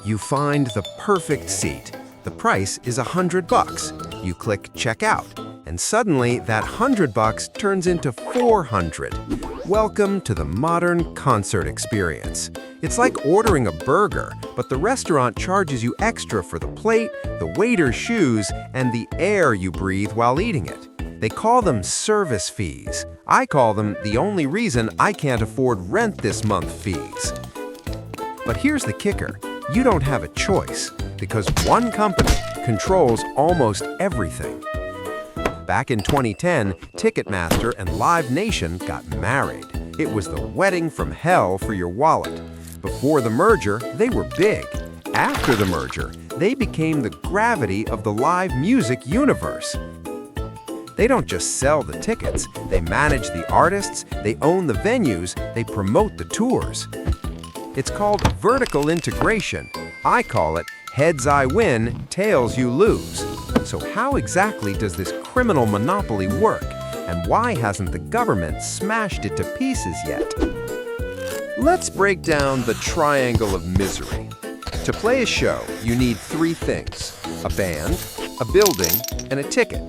You find the perfect seat. The price is $100. You click checkout, and suddenly that $100 turns into $400. Welcome to the modern concert experience. It's like ordering a burger, but the restaurant charges you extra for the plate, the waiter's shoes, and the air you breathe while eating it. They call them service fees. I call them the only reason I can't afford rent this month fees. But here's the kicker. You don't have a choice, because one company controls almost everything. Back in 2010, Ticketmaster and Live Nation got married. It was the wedding from hell for your wallet. Before the merger, they were big. After the merger, they became the gravity of the live music universe. They don't just sell the tickets, they manage the artists, they own the venues, they promote the tours. It's called vertical integration. I call it heads I win, tails you lose. So how exactly does this criminal monopoly work? And why hasn't the government smashed it to pieces yet? Let's break down the triangle of misery. To play a show, you need three things: a band, a building, and a ticket.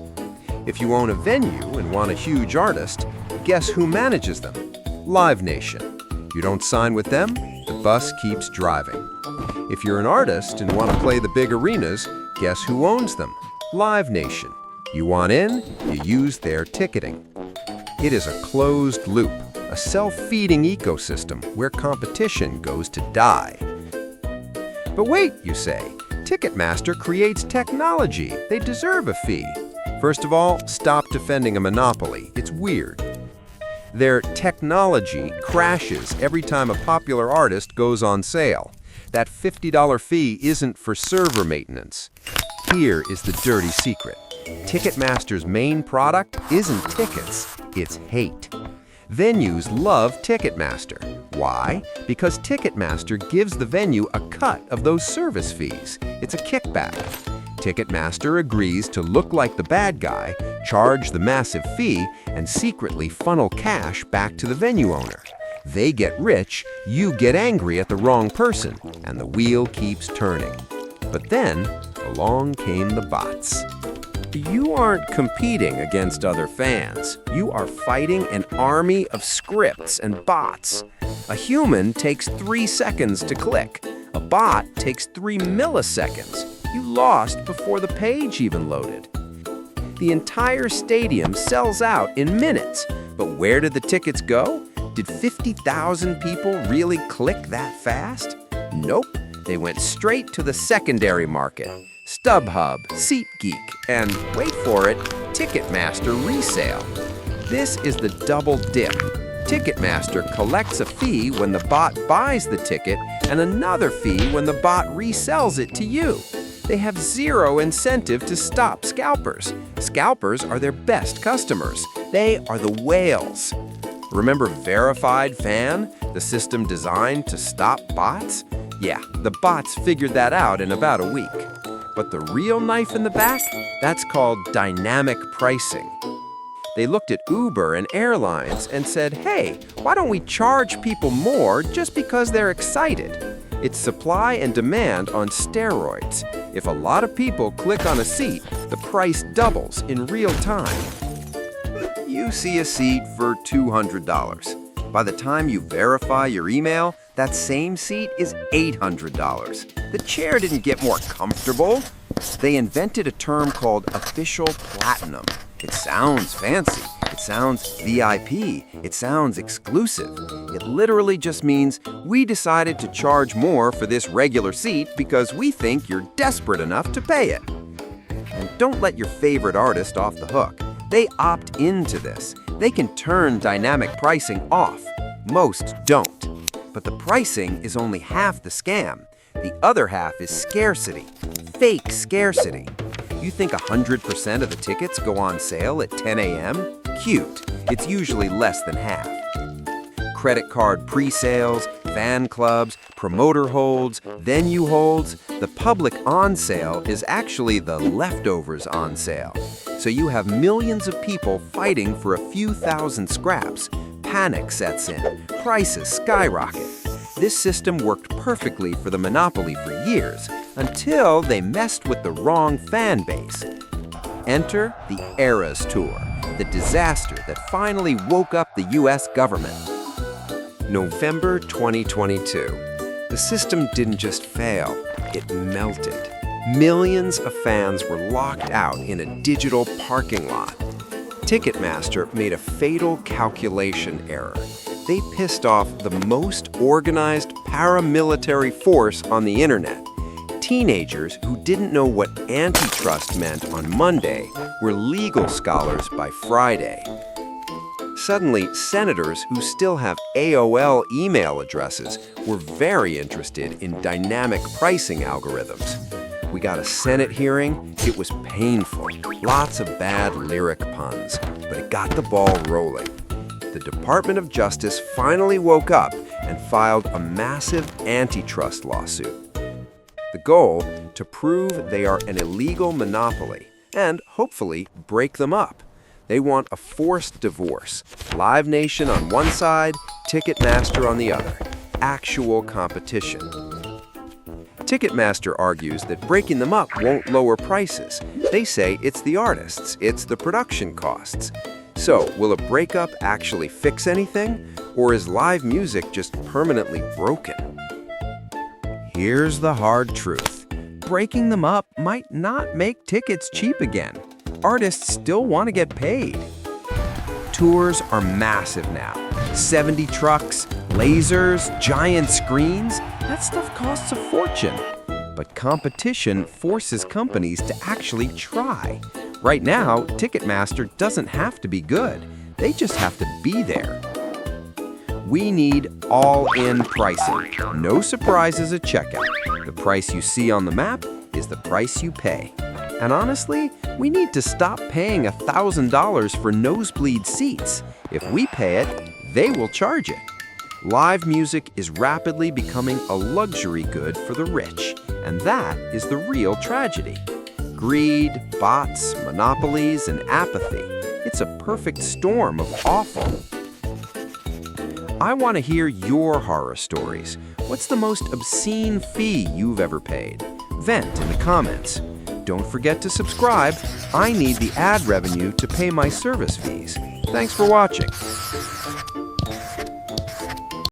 If you own a venue and want a huge artist, guess who manages them? Live Nation. You don't sign with them, the bus keeps driving. If you're an artist and want to play the big arenas, guess who owns them? Live Nation. You want in, you use their ticketing. It is a closed loop, a self-feeding ecosystem where competition goes to die. But wait, you say, Ticketmaster creates technology. They deserve a fee. First of all, stop defending a monopoly. It's weird. Their technology crashes every time a popular artist goes on sale. That $50 fee isn't for server maintenance. Here is the dirty secret. Ticketmaster's main product isn't tickets, it's hate. Venues love Ticketmaster. Why? Because Ticketmaster gives the venue a cut of those service fees. It's a kickback. Ticketmaster agrees to look like the bad guy, charge the massive fee, and secretly funnel cash back to the venue owner. They get rich, you get angry at the wrong person, and the wheel keeps turning. But then, along came the bots. You aren't competing against other fans. You are fighting an army of scripts and bots. A human takes 3 seconds to click. A bot takes 3 milliseconds. You lost before the page even loaded. The entire stadium sells out in minutes. But where did the tickets go? Did 50,000 people really click that fast? Nope. They went straight to the secondary market. StubHub, SeatGeek, and, wait for it, Ticketmaster resale. This is the double dip. Ticketmaster collects a fee when the bot buys the ticket and another fee when the bot resells it to you. They have zero incentive to stop scalpers. Scalpers are their best customers. They are the whales. Remember Verified Fan, the system designed to stop bots? Yeah, the bots figured that out in about a week. But the real knife in the back? That's called dynamic pricing. They looked at Uber and airlines and said, hey, why don't we charge people more just because they're excited? It's supply and demand on steroids. If a lot of people click on a seat, the price doubles in real time. You see a seat for $200. By the time you verify your email, that same seat is $800. The chair didn't get more comfortable. They invented a term called official platinum. It sounds fancy. It sounds VIP. It sounds exclusive. It literally just means we decided to charge more for this regular seat because we think you're desperate enough to pay it. And don't let your favorite artist off the hook. They opt into this. They can turn dynamic pricing off. Most don't. But the pricing is only half the scam. The other half is scarcity. Fake scarcity. You think 100% of the tickets go on sale at 10 a.m.? Cute. It's usually less than half. Credit card pre-sales, fan clubs, promoter holds, venue holds. The public on sale is actually the leftovers on sale. So you have millions of people fighting for a few thousand scraps. Panic sets in. Prices skyrocket. This system worked perfectly for the monopoly for years, until they messed with the wrong fan base. Enter the Eras Tour, the disaster that finally woke up the US government. November 2022. The system didn't just fail, it melted. Millions of fans were locked out in a digital parking lot. Ticketmaster made a fatal calculation error. They pissed off the most organized paramilitary force on the internet. Teenagers who didn't know what antitrust meant on Monday were legal scholars by Friday. Suddenly, senators who still have AOL email addresses were very interested in dynamic pricing algorithms. We got a Senate hearing. It was painful. Lots of bad lyric puns, but it got the ball rolling. The Department of Justice finally woke up and filed a massive antitrust lawsuit. The goal, to prove they are an illegal monopoly and, hopefully, break them up. They want a forced divorce. Live Nation on one side, Ticketmaster on the other. Actual competition. Ticketmaster argues that breaking them up won't lower prices. They say it's the artists, it's the production costs. So, will a breakup actually fix anything? Or is live music just permanently broken? Here's the hard truth. Breaking them up might not make tickets cheap again. Artists still want to get paid. Tours are massive now. 70 trucks, lasers, giant screens. That stuff costs a fortune. But competition forces companies to actually try. Right now, Ticketmaster doesn't have to be good. They just have to be there. We need all-in pricing. No surprises at checkout. The price you see on the map is the price you pay. And honestly, we need to stop paying $1,000 for nosebleed seats. If we pay it, they will charge it. Live music is rapidly becoming a luxury good for the rich, and that is the real tragedy. Greed, bots, monopolies, and apathy. It's a perfect storm of awful. I want to hear your horror stories. What's the most obscene fee you've ever paid? Vent in the comments. Don't forget to subscribe. I need the ad revenue to pay my service fees. Thanks for watching.